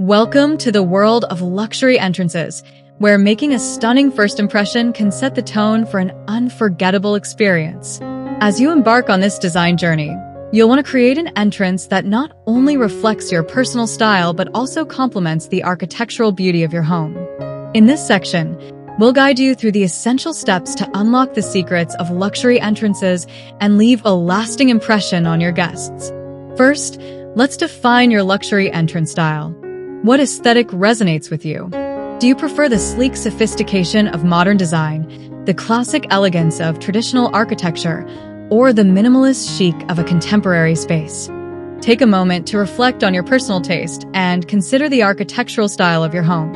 Welcome to the world of luxury entrances, where making a stunning first impression can set the tone for an unforgettable experience. As you embark on this design journey, you'll want to create an entrance that not only reflects your personal style but also complements the architectural beauty of your home. In this section, we'll guide you through the essential steps to unlock the secrets of luxury entrances and leave a lasting impression on your guests. First, let's define your luxury entrance style. What aesthetic resonates with you? Do you prefer the sleek sophistication of modern design, the classic elegance of traditional architecture, or the minimalist chic of a contemporary space? Take a moment to reflect on your personal taste and consider the architectural style of your home.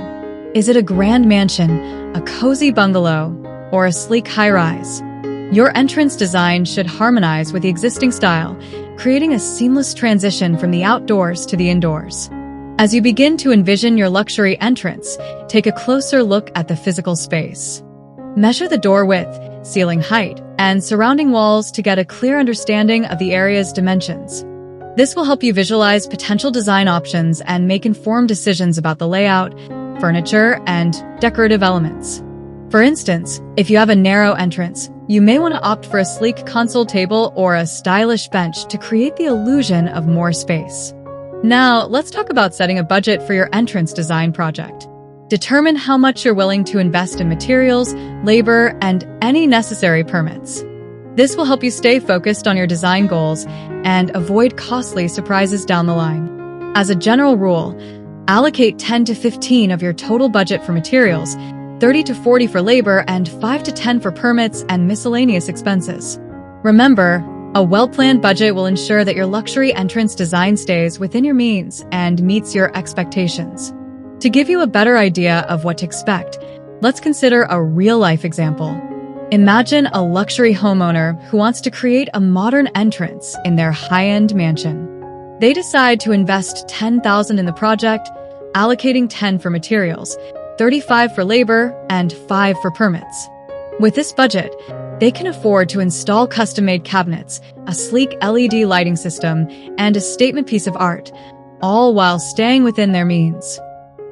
Is it a grand mansion, a cozy bungalow, or a sleek high-rise? Your entrance design should harmonize with the existing style, creating a seamless transition from the outdoors to the indoors. As you begin to envision your luxury entrance, take a closer look at the physical space. Measure the door width, ceiling height, and surrounding walls to get a clear understanding of the area's dimensions. This will help you visualize potential design options and make informed decisions about the layout, furniture, and decorative elements. For instance, if you have a narrow entrance, you may want to opt for a sleek console table or a stylish bench to create the illusion of more space. Now, let's talk about setting a budget for your entrance design project. Determine how much you're willing to invest in materials, labor, and any necessary permits. This will help you stay focused on your design goals and avoid costly surprises down the line. As a general rule, allocate 10 to 15 of your total budget for materials, 30 to 40 for labor, and 5 to 10 for permits and miscellaneous expenses. Remember, a well-planned budget will ensure that your luxury entrance design stays within your means and meets your expectations. To give you a better idea of what to expect, let's consider a real-life example. Imagine a luxury homeowner who wants to create a modern entrance in their high-end mansion. They decide to invest $10,000 in the project, allocating 10 for materials, 35 for labor, and 5 for permits. With this budget, they can afford to install custom-made cabinets, a sleek LED lighting system, and a statement piece of art, all while staying within their means.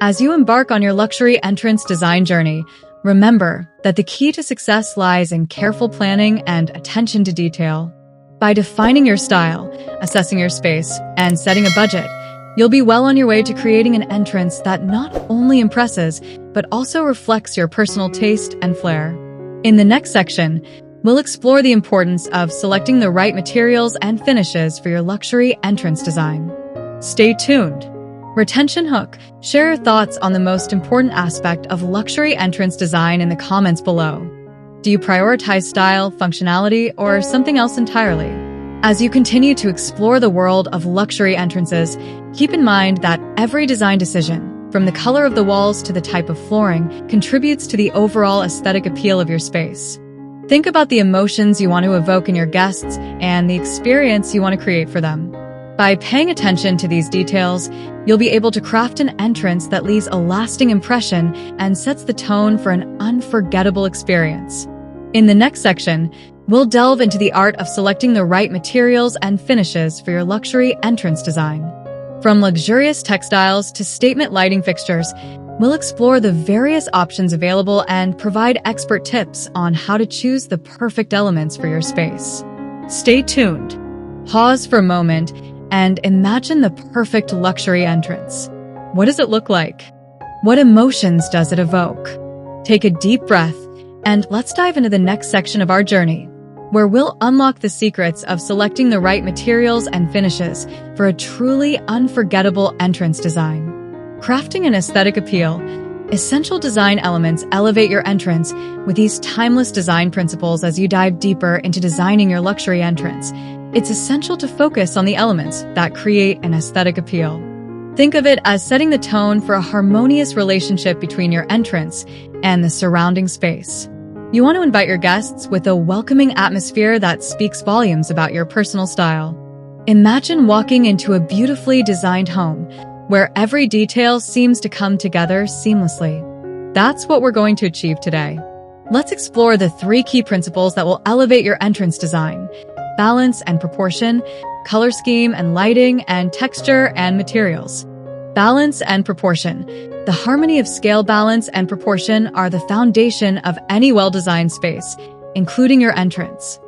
As you embark on your luxury entrance design journey, remember that the key to success lies in careful planning and attention to detail. By defining your style, assessing your space, and setting a budget, you'll be well on your way to creating an entrance that not only impresses, but also reflects your personal taste and flair. In the next section, we'll explore the importance of selecting the right materials and finishes for your luxury entrance design. Stay tuned. Retention hook. Share your thoughts on the most important aspect of luxury entrance design in the comments below. Do you prioritize style, functionality, or something else entirely? As you continue to explore the world of luxury entrances, keep in mind that every design decision, from the color of the walls to the type of flooring, contributes to the overall aesthetic appeal of your space. Think about the emotions you want to evoke in your guests and the experience you want to create for them. By paying attention to these details, you'll be able to craft an entrance that leaves a lasting impression and sets the tone for an unforgettable experience. In the next section, we'll delve into the art of selecting the right materials and finishes for your luxury entrance design. From luxurious textiles to statement lighting fixtures, we'll explore the various options available and provide expert tips on how to choose the perfect elements for your space. Stay tuned. Pause for a moment and imagine the perfect luxury entrance. What does it look like? What emotions does it evoke? Take a deep breath and let's dive into the next section of our journey, where we'll unlock the secrets of selecting the right materials and finishes for a truly unforgettable entrance design. Crafting an aesthetic appeal, essential design elements elevate your entrance with these timeless design principles. As you dive deeper into designing your luxury entrance, it's essential to focus on the elements that create an aesthetic appeal. Think of it as setting the tone for a harmonious relationship between your entrance and the surrounding space. You want to invite your guests with a welcoming atmosphere that speaks volumes about your personal style. Imagine walking into a beautifully designed home where every detail seems to come together seamlessly. That's what we're going to achieve today. Let's explore the 3 key principles that will elevate your entrance design: balance and proportion, color scheme and lighting, and texture and materials. Balance and proportion. The harmony of scale, balance, and proportion are the foundation of any well-designed space, including your entrance.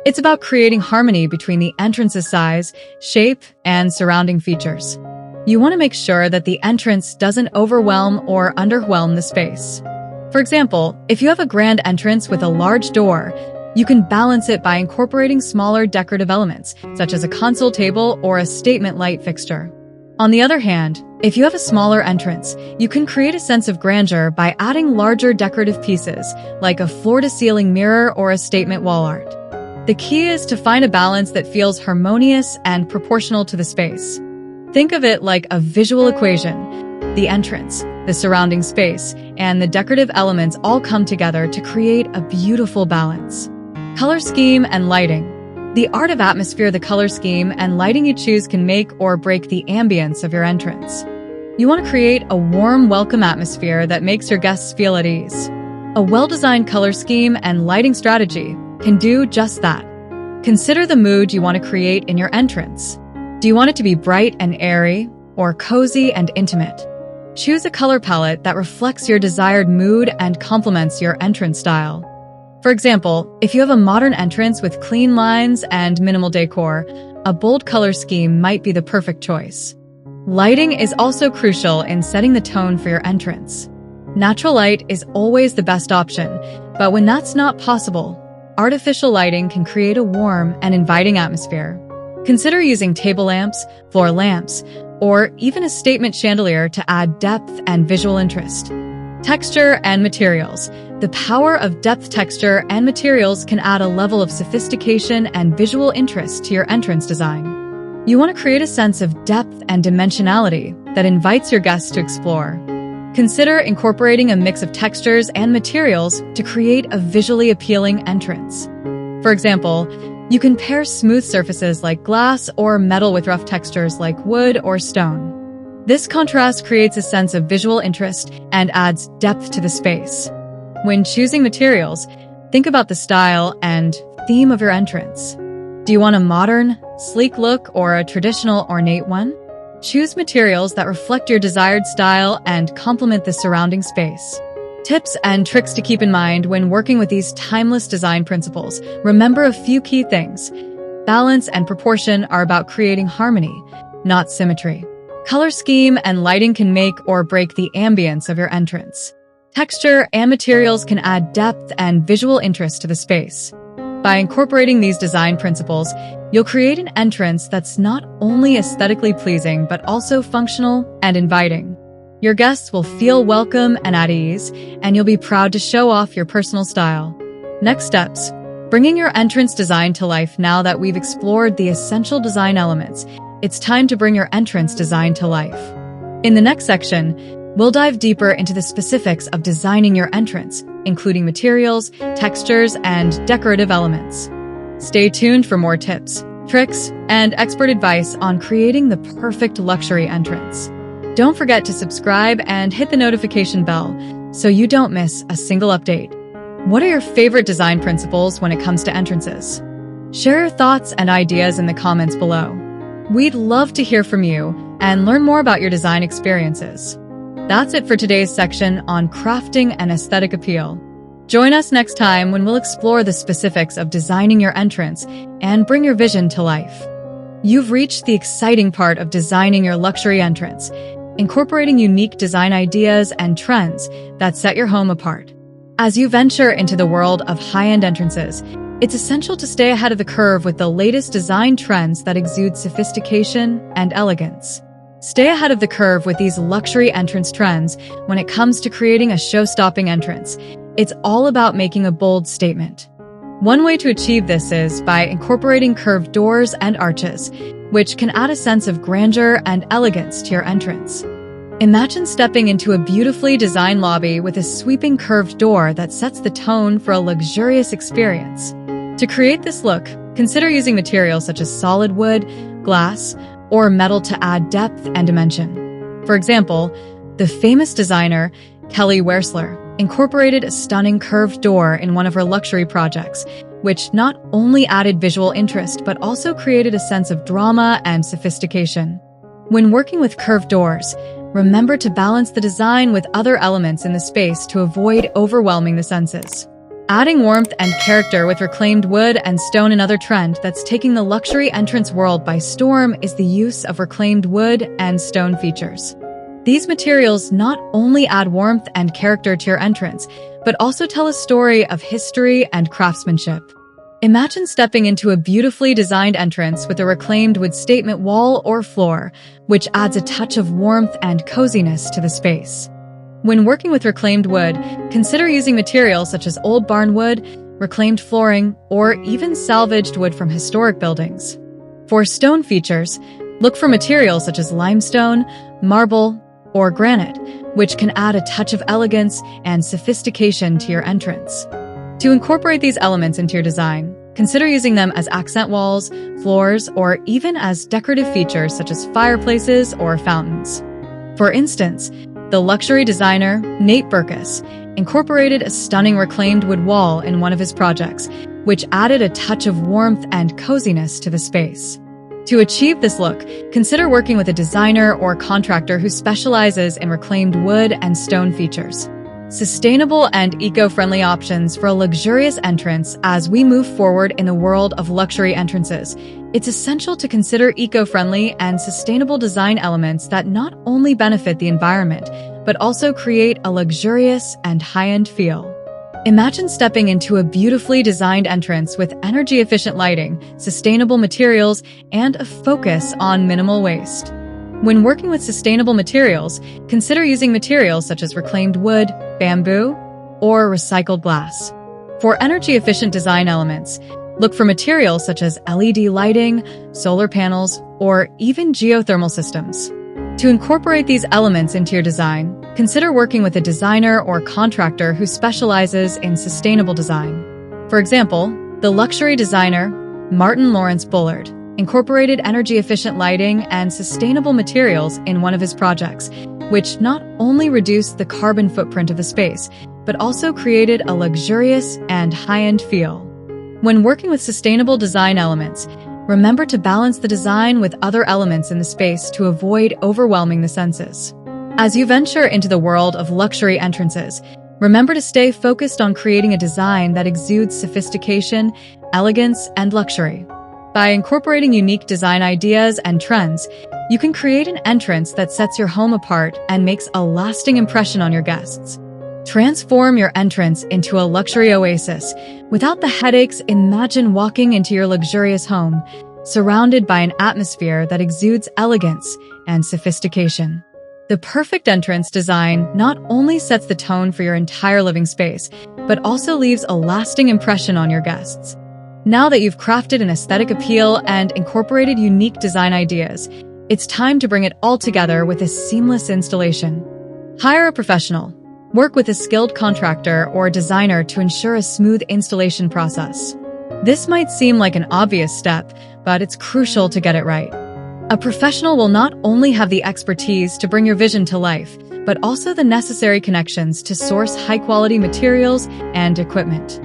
It's about creating harmony between the entrance's size, shape, and surrounding features. You want to make sure that the entrance doesn't overwhelm or underwhelm the space. For example, if you have a grand entrance with a large door, you can balance it by incorporating smaller decorative elements, such as a console table or a statement light fixture. On the other hand, if you have a smaller entrance, you can create a sense of grandeur by adding larger decorative pieces, like a floor-to-ceiling mirror or a statement wall art. The key is to find a balance that feels harmonious and proportional to the space. Think of it like a visual equation. The entrance, the surrounding space, and the decorative elements all come together to create a beautiful balance. Color scheme and lighting. The art of atmosphere. The color scheme and lighting you choose can make or break the ambience of your entrance. You want to create a warm, welcome atmosphere that makes your guests feel at ease. A well-designed color scheme and lighting strategy can do just that. Consider the mood you want to create in your entrance. Do you want it to be bright and airy, or cozy and intimate? Choose a color palette that reflects your desired mood and complements your entrance style. For example, if you have a modern entrance with clean lines and minimal decor, a bold color scheme might be the perfect choice. Lighting is also crucial in setting the tone for your entrance. Natural light is always the best option, but when that's not possible, artificial lighting can create a warm and inviting atmosphere. Consider using table lamps, floor lamps, or even a statement chandelier to add depth and visual interest. Texture and materials. The power of depth, texture, and materials can add a level of sophistication and visual interest to your entrance design. You want to create a sense of depth and dimensionality that invites your guests to explore. Consider incorporating a mix of textures and materials to create a visually appealing entrance. For example, you can pair smooth surfaces like glass or metal with rough textures like wood or stone. This contrast creates a sense of visual interest and adds depth to the space. When choosing materials, think about the style and theme of your entrance. Do you want a modern, sleek look or a traditional, ornate one? Choose materials that reflect your desired style and complement the surrounding space. Tips and tricks to keep in mind when working with these timeless design principles. Remember a few key things. Balance and proportion are about creating harmony, not symmetry. Color scheme and lighting can make or break the ambience of your entrance. Texture and materials can add depth and visual interest to the space. By incorporating these design principles, you'll create an entrance that's not only aesthetically pleasing but also functional and inviting. Your guests will feel welcome and at ease, and you'll be proud to show off your personal style. Next steps. Bringing your entrance design to life. Now that we've explored the essential design elements, it's time to bring your entrance design to life. In the next section, we'll dive deeper into the specifics of designing your entrance, including materials, textures, and decorative elements. Stay tuned for more tips, tricks, and expert advice on creating the perfect luxury entrance. Don't forget to subscribe and hit the notification bell so you don't miss a single update. What are your favorite design principles when it comes to entrances? Share your thoughts and ideas in the comments below. We'd love to hear from you and learn more about your design experiences. That's it for today's section on crafting and aesthetic appeal. Join us next time when we'll explore the specifics of designing your entrance and bring your vision to life. You've reached the exciting part of designing your luxury entrance, incorporating unique design ideas and trends that set your home apart. As you venture into the world of high-end entrances, it's essential to stay ahead of the curve with the latest design trends that exude sophistication and elegance. Stay ahead of the curve with these luxury entrance trends when it comes to creating a show-stopping entrance. It's all about making a bold statement. One way to achieve this is by incorporating curved doors and arches, which can add a sense of grandeur and elegance to your entrance. Imagine stepping into a beautifully designed lobby with a sweeping curved door that sets the tone for a luxurious experience. To create this look, consider using materials such as solid wood, glass, or metal to add depth and dimension. For example, the famous designer Kelly Wearstler incorporated a stunning curved door in one of her luxury projects, which not only added visual interest but also created a sense of drama and sophistication. When working with curved doors, remember to balance the design with other elements in the space to avoid overwhelming the senses. Adding warmth and character with reclaimed wood and stone. Another trend that's taking the luxury entrance world by storm is the use of reclaimed wood and stone features. These materials not only add warmth and character to your entrance, but also tell a story of history and craftsmanship. Imagine stepping into a beautifully designed entrance with a reclaimed wood statement wall or floor, which adds a touch of warmth and coziness to the space. When working with reclaimed wood, consider using materials such as old barn wood, reclaimed flooring, or even salvaged wood from historic buildings. For stone features, look for materials such as limestone, marble, or granite, which can add a touch of elegance and sophistication to your entrance. To incorporate these elements into your design, consider using them as accent walls, floors, or even as decorative features such as fireplaces or fountains. For instance, the luxury designer Nate Berkus incorporated a stunning reclaimed wood wall in one of his projects, which added a touch of warmth and coziness to the space. To achieve this look, consider working with a designer or contractor who specializes in reclaimed wood and stone features. Sustainable and eco-friendly options for a luxurious entrance. As we move forward in the world of luxury entrances, it's essential to consider eco-friendly and sustainable design elements that not only benefit the environment, but also create a luxurious and high-end feel. Imagine stepping into a beautifully designed entrance with energy-efficient lighting, sustainable materials, and a focus on minimal waste. When working with sustainable materials, consider using materials such as reclaimed wood, bamboo, or recycled glass. For energy-efficient design elements, look for materials such as LED lighting, solar panels, or even geothermal systems. To incorporate these elements into your design, consider working with a designer or contractor who specializes in sustainable design. For example, the luxury designer Martin Lawrence Bullard incorporated energy-efficient lighting and sustainable materials in one of his projects, which not only reduced the carbon footprint of the space, but also created a luxurious and high-end feel. When working with sustainable design elements, remember to balance the design with other elements in the space to avoid overwhelming the senses. As you venture into the world of luxury entrances, remember to stay focused on creating a design that exudes sophistication, elegance, and luxury. By incorporating unique design ideas and trends, you can create an entrance that sets your home apart and makes a lasting impression on your guests. Transform your entrance into a luxury oasis. Without the headaches, imagine walking into your luxurious home, surrounded by an atmosphere that exudes elegance and sophistication. The perfect entrance design not only sets the tone for your entire living space, but also leaves a lasting impression on your guests. Now that you've crafted an aesthetic appeal and incorporated unique design ideas, it's time to bring it all together with a seamless installation. Hire a professional. Work with a skilled contractor or designer to ensure a smooth installation process. This might seem like an obvious step, but it's crucial to get it right. A professional will not only have the expertise to bring your vision to life, but also the necessary connections to source high-quality materials and equipment.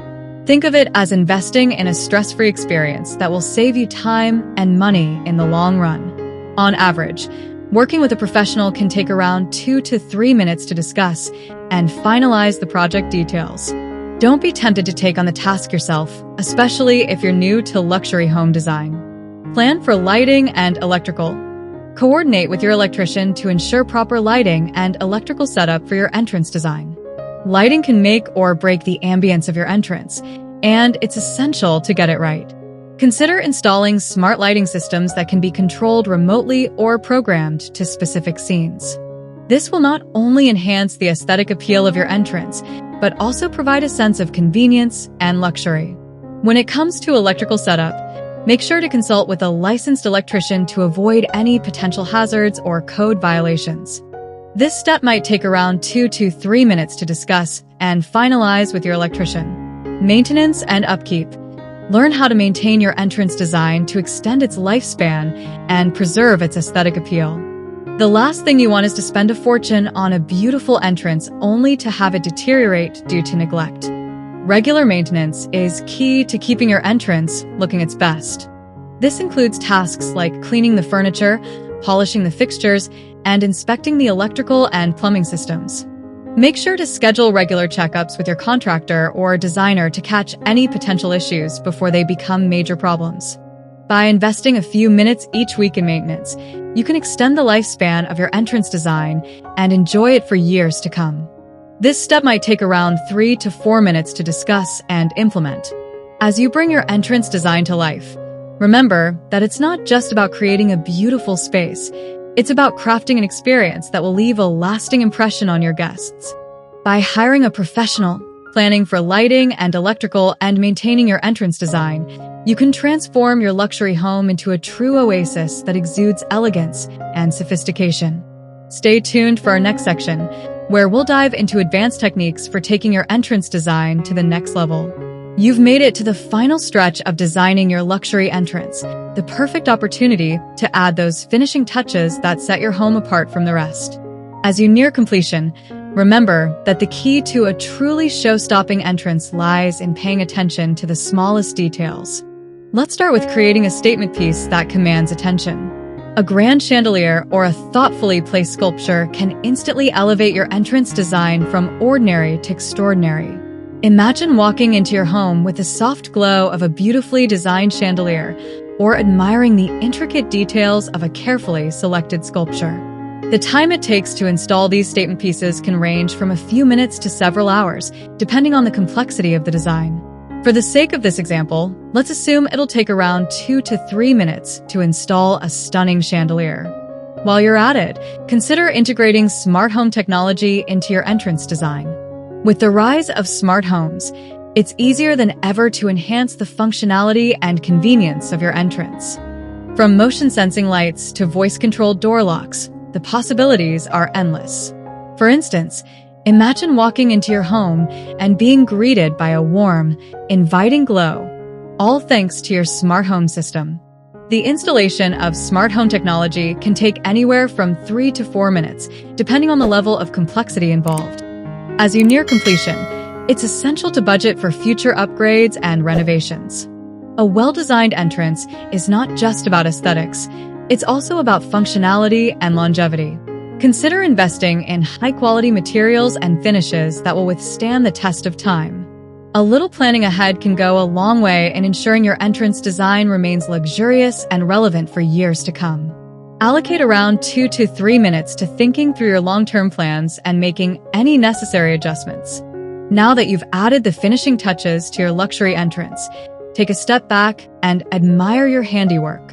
Think of it as investing in a stress-free experience that will save you time and money in the long run. On average, working with a professional can take around 2 to 3 minutes to discuss and finalize the project details. Don't be tempted to take on the task yourself, especially if you're new to luxury home design. Plan for lighting and electrical. Coordinate with your electrician to ensure proper lighting and electrical setup for your entrance design. Lighting can make or break the ambience of your entrance, and it's essential to get it right. Consider installing smart lighting systems that can be controlled remotely or programmed to specific scenes. This will not only enhance the aesthetic appeal of your entrance, but also provide a sense of convenience and luxury. When it comes to electrical setup, make sure to consult with a licensed electrician to avoid any potential hazards or code violations. This step might take around 2 to 3 minutes to discuss and finalize with your electrician. Maintenance and upkeep. Learn how to maintain your entrance design to extend its lifespan and preserve its aesthetic appeal. The last thing you want is to spend a fortune on a beautiful entrance only to have it deteriorate due to neglect. Regular maintenance is key to keeping your entrance looking its best. This includes tasks like cleaning the furniture, polishing the fixtures, and inspecting the electrical and plumbing systems. Make sure to schedule regular checkups with your contractor or designer to catch any potential issues before they become major problems. By investing a few minutes each week in maintenance, you can extend the lifespan of your entrance design and enjoy it for years to come. This step might take around 3 to 4 minutes to discuss and implement. As you bring your entrance design to life, remember that it's not just about creating a beautiful space. It's about crafting an experience that will leave a lasting impression on your guests. By hiring a professional, planning for lighting and electrical, and maintaining your entrance design, you can transform your luxury home into a true oasis that exudes elegance and sophistication. Stay tuned for our next section, where we'll dive into advanced techniques for taking your entrance design to the next level. You've made it to the final stretch of designing your luxury entrance, the perfect opportunity to add those finishing touches that set your home apart from the rest. As you near completion, remember that the key to a truly show-stopping entrance lies in paying attention to the smallest details. Let's start with creating a statement piece that commands attention. A grand chandelier or a thoughtfully placed sculpture can instantly elevate your entrance design from ordinary to extraordinary. Imagine walking into your home with the soft glow of a beautifully designed chandelier or admiring the intricate details of a carefully selected sculpture. The time it takes to install these statement pieces can range from a few minutes to several hours, depending on the complexity of the design. For the sake of this example, let's assume it'll take around 2 to 3 minutes to install a stunning chandelier. While you're at it, consider integrating smart home technology into your entrance design. With the rise of smart homes, it's easier than ever to enhance the functionality and convenience of your entrance. From motion sensing lights to voice-controlled door locks, the possibilities are endless. For instance, imagine walking into your home and being greeted by a warm, inviting glow, all thanks to your smart home system. The installation of smart home technology can take anywhere from 3 to 4 minutes, depending on the level of complexity involved. As you near completion, it's essential to budget for future upgrades and renovations. A well-designed entrance is not just about aesthetics, it's also about functionality and longevity. Consider investing in high-quality materials and finishes that will withstand the test of time. A little planning ahead can go a long way in ensuring your entrance design remains luxurious and relevant for years to come. Allocate around 2 to 3 minutes to thinking through your long-term plans and making any necessary adjustments. Now that you've added the finishing touches to your luxury entrance, take a step back and admire your handiwork.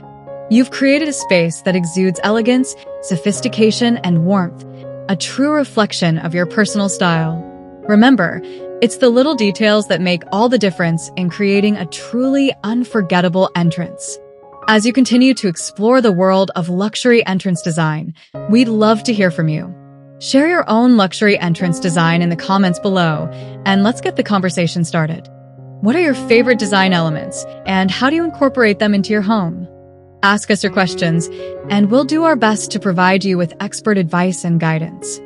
You've created a space that exudes elegance, sophistication, and warmth, a true reflection of your personal style. Remember, it's the little details that make all the difference in creating a truly unforgettable entrance. As you continue to explore the world of luxury entrance design, we'd love to hear from you. Share your own luxury entrance design in the comments below, and let's get the conversation started. What are your favorite design elements, and how do you incorporate them into your home? Ask us your questions, and we'll do our best to provide you with expert advice and guidance.